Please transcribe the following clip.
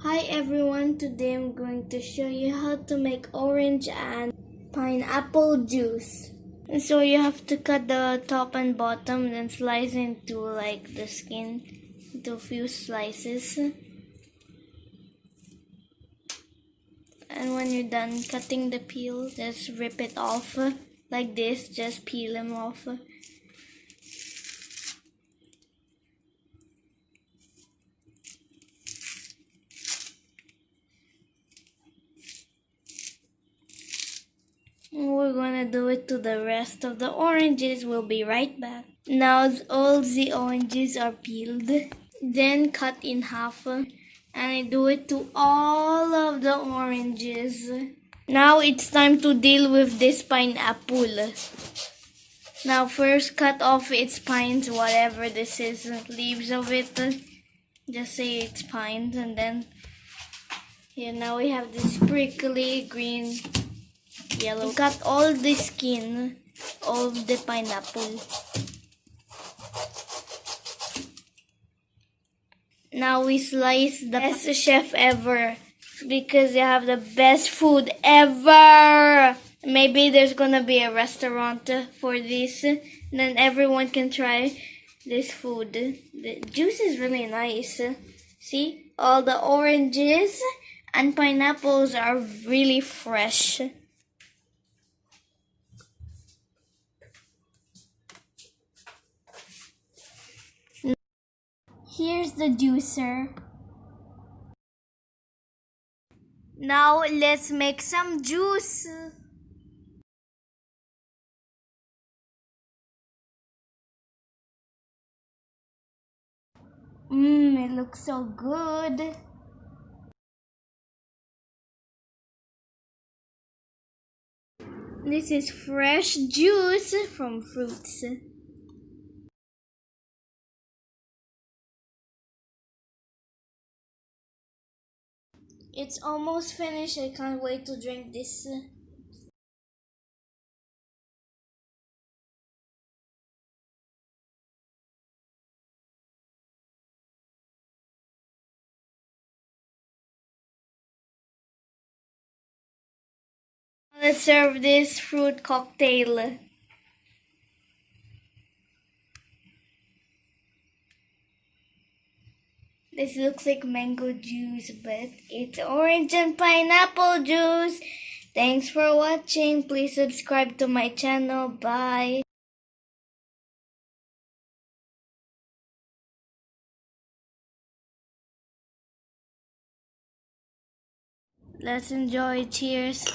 Hi everyone, today I'm going to show you how to make orange and pineapple juice. And so you have to cut the top and bottom, then slice into like the skin into a few slices. And when you're done cutting the peel, just rip it off like this, just peel them off. We're gonna do it to the rest of the oranges. We'll be right back. Now all the oranges are peeled, then cut in half, and I do it to all of the oranges. Now it's time to deal with this pineapple. Now first cut off its pines, whatever this is, leaves of it. Just say it's pines, and then here now we have this prickly green yellow. Cut all the skin of the pineapple. Now we slice the best chef ever because they have the best food ever. Maybe there's gonna be a restaurant for this, and then everyone can try this food. The juice is really nice. See, all the oranges and pineapples are really fresh. Here's the juicer. Now let's make some juice. It looks so good. This is fresh juice from fruits. It's almost finished. I can't wait to drink this. Let's serve this fruit cocktail. This looks like mango juice, but it's orange and pineapple juice. Thanks for watching. Please subscribe to my channel. Bye. Let's enjoy. Cheers.